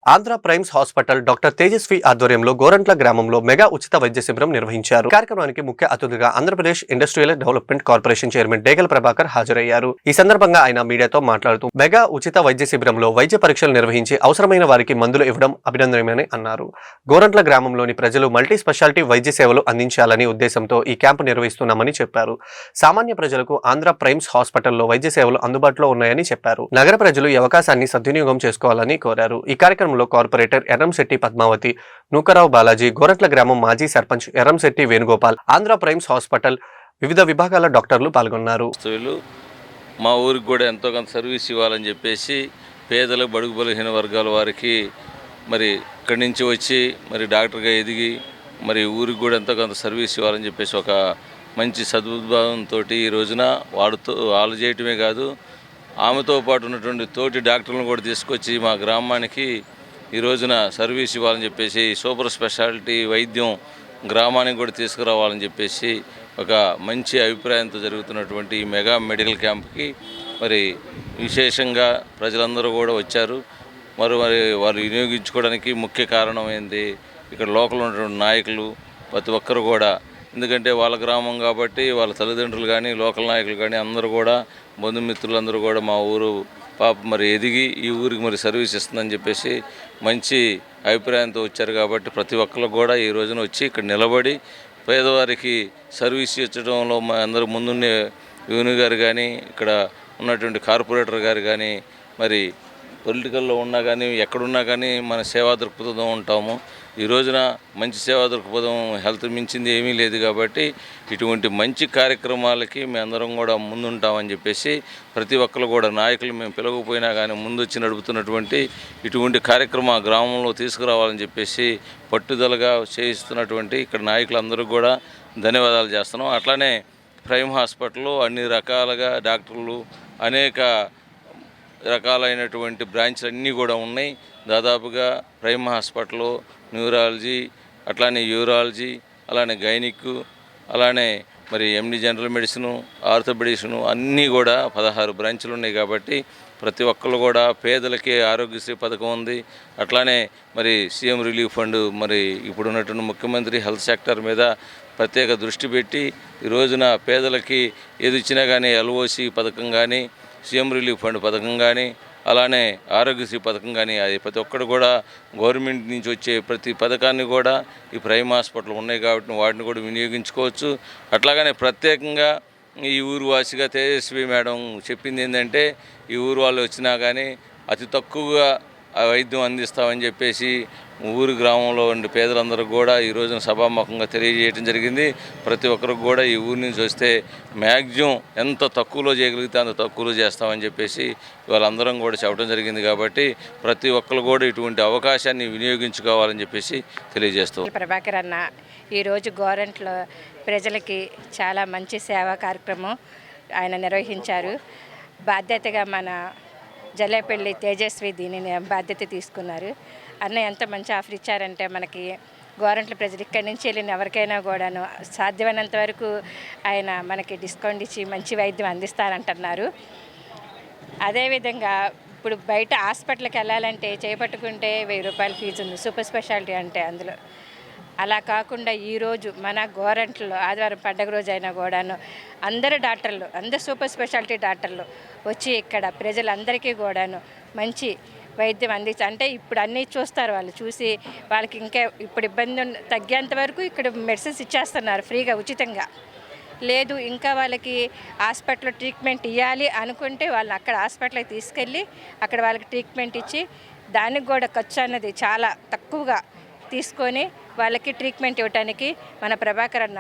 Andhra Primes hospital doctor Tejaswi ఆధ్వర్యంలో గోరంట్ల గ్రామంలో mega ఉచిత వైద్య శిబిరం నిర్వహించారు. కార్యక్రమానికి ముఖ్య అతిథిగా Andhra Pradesh industrial development corporation chairman Degala Prabhakar హాజరయ్యారు. ఈ సందర్భంగా ఆయన మీడియాతో మాట్లాడుతూ మెగా ఉచిత వైద్య శిబిరంలో వైద్య పరీక్షలు నిర్వహించి అవసరమైన వారికి మందులు ఇవ్వడం అభినందనీయమని అన్నారు. గోరంట్ల గ్రామంలోని ప్రజలు మల్టీ స్పెషాలిటీ వైద్య సేవలు అందించాలని ఉద్దేశంతో ఈ క్యాంపు నిర్వహిస్తున్నామని చెప్పారు. సామాన్య ప్రజలకు ఆంధ్ర ప్రైమ్స్ హాస్పిటల్లో వైద్య సేవలు అందుబాటులో ఉన్నాయని చెప్పారు. నగర ప్రజలు ఈ అవకాశాన్ని సద్వినియోగం చేసుకోవాలని కోరారు. ఈ కార్యక్రమంలో కార్పొరేటర్ ఎర్రంశెట్టి పద్మావతి, నూకరావు బాలాజీ, గోరంట్ల గ్రామం మాజీ సర్పంచ్ ఎర్రంశెట్టి వేణుగోపాల్, ఆంధ్ర ప్రైమ్స్ హాస్పిటల్ వివిధ విభాగాల డాక్టర్లు పాల్గొన్నారు. మా ఊరికి కూడా ఎంతో కొంత సర్వీస్ ఇవ్వాలని చెప్పేసి పేదల బడుగు బలహీన వర్గాల వారికి మరి ఇక్కడి నుంచి వచ్చి మరి డాక్టర్గా ఎదిగి మరి ఊరికి కూడా ఎంతో కొంత సర్వీస్ ఇవ్వాలని చెప్పేసి ఒక మంచి సదుద్భావంతో ఈ రోజున వాళ్ళు చేయటమే కాదు, ఆమెతో పాటు ఉన్నటువంటి తోటి డాక్టర్లను కూడా తీసుకొచ్చి మా గ్రామానికి ఈ రోజున సర్వీస్ ఇవ్వాలని చెప్పేసి సూపర్ స్పెషాలిటీ వైద్యం గ్రామానికి కూడా తీసుకురావాలని చెప్పేసి ఒక మంచి అభిప్రాయంతో జరుగుతున్నటువంటి ఈ మెగా మెడికల్ క్యాంప్కి మరి విశేషంగా ప్రజలందరూ కూడా వచ్చారు. మరి వారు వినియోగించుకోవడానికి ముఖ్య కారణం ఏంది, ఇక్కడ లోకల్ ఉన్నటువంటి నాయకులు ప్రతి ఒక్కరు కూడా, ఎందుకంటే వాళ్ళ గ్రామం కాబట్టి వాళ్ళ తల్లిదండ్రులు కానీ లోకల్ నాయకులు కానీ అందరూ కూడా బంధుమిత్రులందరూ కూడా మా ఊరు పాప మరి ఎదిగి ఈ ఊరికి మరి సర్వీస్ ఇస్తుందని చెప్పేసి మంచి అభిప్రాయంతో వచ్చారు. కాబట్టి ప్రతి ఒక్కరికి కూడా ఈ రోజున వచ్చి ఇక్కడ నిలబడి పేదవారికి సర్వీస్ ఇచ్చడంలో మా అందరూ ముందుండే యూని గారు కానీ ఇక్కడ ఉన్నటువంటి కార్పొరేటర్ గారు కానీ మరి పొలిటికల్లో ఉన్నా కానీ ఎక్కడున్నా కానీ మన సేవా దృక్పథం ఉంటాము. ఈ రోజున మంచి సేవా దృక్పథం హెల్త్ మించింది ఏమీ లేదు. కాబట్టి ఇటువంటి మంచి కార్యక్రమాలకి మేమందరం కూడా ముందుంటామని చెప్పేసి ప్రతి ఒక్కరు కూడా నాయకులు మేము పిలవకపోయినా కానీ ముందు వచ్చి నడుపుతున్నటువంటి ఇటువంటి కార్యక్రమం ఆ గ్రామంలో తీసుకురావాలని చెప్పేసి పట్టుదలగా చేయిస్తున్నటువంటి ఇక్కడ నాయకులందరూ కూడా ధన్యవాదాలు చేస్తున్నాం. అట్లానే ప్రైమ్ హాస్పిటల్లో అన్ని రకాలుగా డాక్టర్లు అనేక రకాలైనటువంటి బ్రాంచ్లు అన్నీ కూడా ఉన్నాయి. దాదాపుగా ప్రైమ్ హాస్పిటల్లో న్యూరాలజీ, అట్లానే యూరాలజీ, అలానే గైనిక్, అలానే మరి ఎండి జనరల్ మెడిసిను, ఆర్థోపెడిక్స్ను అన్నీ కూడా 16 బ్రాంచ్లు ఉన్నాయి. కాబట్టి ప్రతి ఒక్కరు కూడా పేదలకి ఆరోగ్యశ్రీ పథకం ఉంది. అట్లానే మరి సీఎం రిలీఫ్ ఫండ్ మరి ఇప్పుడు ఉన్నటువంటి ముఖ్యమంత్రి హెల్త్ సెక్టర్ మీద ప్రత్యేక దృష్టి పెట్టి ఈ రోజున పేదలకి ఏది ఇచ్చినా కానీ ఎల్ఓసి పథకం కానీ, సీఎం రిలీఫ్ ఫండ్ పథకం కానీ, అలానే ఆరోగ్యశ్రీ పథకం కానీ, అది ప్రతి ఒక్కరు కూడా గవర్నమెంట్ నుంచి వచ్చే ప్రతి పథకాన్ని కూడా ఈ ప్రైమ్ హాస్పిటల్ ఉన్నాయి కాబట్టి వాటిని కూడా వినియోగించుకోవచ్చు. అట్లాగనే ప్రత్యేకంగా ఈ ఊరు వాసిగా తేజస్వి మేడం చెప్పింది ఏంటంటే, ఈ ఊరు వాళ్ళు వచ్చినా కానీ అతి తక్కువగా ఆ వైద్యం అందిస్తామని చెప్పేసి ఊరు గ్రామంలో ఉండే పేదలందరికీ కూడా ఈ రోజున సభాముఖంగా తెలియజేయడం జరిగింది. ప్రతి ఒక్కరికి కూడా ఈ ఊరి నుంచి వస్తే మ్యాక్సిమం ఎంత తక్కువలో చేయగలిగితే అంత తక్కువలో చేస్తామని చెప్పేసి వాళ్ళందరం కూడా చెప్పడం జరిగింది. కాబట్టి ప్రతి ఒక్కరు కూడా ఇటువంటి అవకాశాన్ని వినియోగించుకోవాలని చెప్పేసి తెలియజేస్తాం. ప్రభాకర్ అన్న ఈరోజు గోరంట్లో ప్రజలకి చాలా మంచి సేవా కార్యక్రమం ఆయన నిర్వహించారు. బాధ్యతగా మన జల్లేపల్లి తేజస్వి దీనిని బాధ్యత తీసుకున్నారు. అన్న ఎంత మంచి ఆఫర్ ఇచ్చారంటే మనకి గోరంట్ల ప్రజలు ఇక్కడి నుంచి వెళ్ళిన ఎవరికైనా కూడాను సాధ్యమైనంత వరకు ఆయన మనకి డిస్కౌంట్ ఇచ్చి మంచి వైద్యం అందిస్తారంటున్నారు. అదేవిధంగా ఇప్పుడు బయట హాస్పిటల్కి వెళ్ళాలంటే చేపట్టుకుంటే 1000 రూపాయల ఫీజు ఉంది సూపర్ స్పెషాలిటీ అంటే. అందులో అలా కాకుండా ఈరోజు మన గోరంట్లో ఆదివారం పండగ రోజు అయినా కూడాను అందరు డాక్టర్లు, అందరు సూపర్ స్పెషాలిటీ డాక్టర్లు వచ్చి ఇక్కడ ప్రజలందరికీ కూడాను మంచి వైద్యం అందించి, అంటే ఇప్పుడు అన్నీ చూస్తారు, వాళ్ళు చూసి వాళ్ళకి ఇంకా ఇప్పుడు ఇబ్బంది తగ్గేంత వరకు ఇక్కడ మెడిసిన్స్ ఇచ్చేస్తున్నారు ఫ్రీగా ఉచితంగా. లేదు ఇంకా వాళ్ళకి హాస్పిటల్లో ట్రీట్మెంట్ ఇవ్వాలి అనుకుంటే వాళ్ళని అక్కడ హాస్పిటల్కి తీసుకెళ్ళి అక్కడ వాళ్ళకి ట్రీట్మెంట్ ఇచ్చి దానికి కూడా ఖర్చు అన్నది చాలా తక్కువగా తీసుకొని వాళ్ళకి ట్రీట్మెంట్ ఇవ్వడానికి మన ప్రభాకర్ అన్న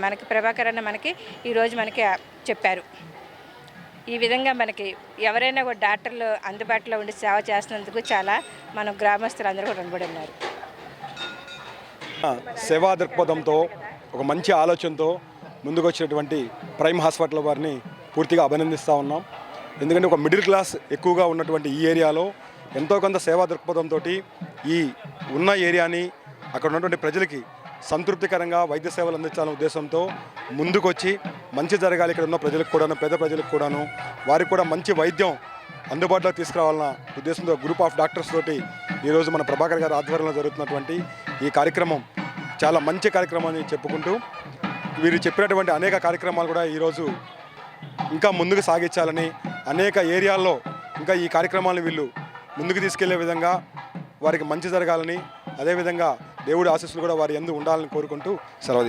మనకి ప్రభాకర్ అన్న మనకి ఈరోజు మనకి చెప్పారు. ఈ విధంగా మనకి ఎవరైనా కూడా డాక్టర్లు అందుబాటులో ఉండి సేవ చేస్తున్నందుకు చాలా మన గ్రామస్తులు అందరూ కూడా రుణపడి ఉన్నారు. సేవా దృక్పథంతో ఒక మంచి ఆలోచనతో ముందుకు వచ్చినటువంటి ప్రైమ్ హాస్పిటల్ వారిని పూర్తిగా అభినందిస్తూ ఉన్నాం. ఎందుకంటే ఒక మిడిల్ క్లాస్ ఎక్కువగా ఉన్నటువంటి ఈ ఏరియాలో ఎంతో కొంత సేవా దృక్పథంతో ఈ ఉన్న ఏరియాని అక్కడ ఉన్నటువంటి ప్రజలకి సంతృప్తికరంగా వైద్య సేవలు అందించాలనే ఉద్దేశంతో ముందుకొచ్చి మంచి జరగాలి ఇక్కడ ఉన్న ప్రజలకు కూడాను, పేద ప్రజలకు కూడాను, వారికి కూడా మంచి వైద్యం అందుబాటులో తీసుకురావాలన్న ఉద్దేశంతో గ్రూప్ ఆఫ్ డాక్టర్స్ తోటి ఈరోజు మన ప్రభాకర్ గారి ఆధ్వర్యంలో జరుగుతున్నటువంటి ఈ కార్యక్రమం చాలా మంచి కార్యక్రమం అని చెప్పుకుంటూ వీరు చెప్పినటువంటి అనేక కార్యక్రమాలు కూడా ఈరోజు ఇంకా ముందుకు సాగించాలని, అనేక ఏరియాల్లో ఇంకా ఈ కార్యక్రమాలను వీళ్ళు ముందుకు తీసుకెళ్లే విధంగా వారికి మంచి జరగాలని, అదేవిధంగా దేవుడి ఆశీస్సులు కూడా వారి యందు ఉండాలని కోరుకుంటూ సెలవు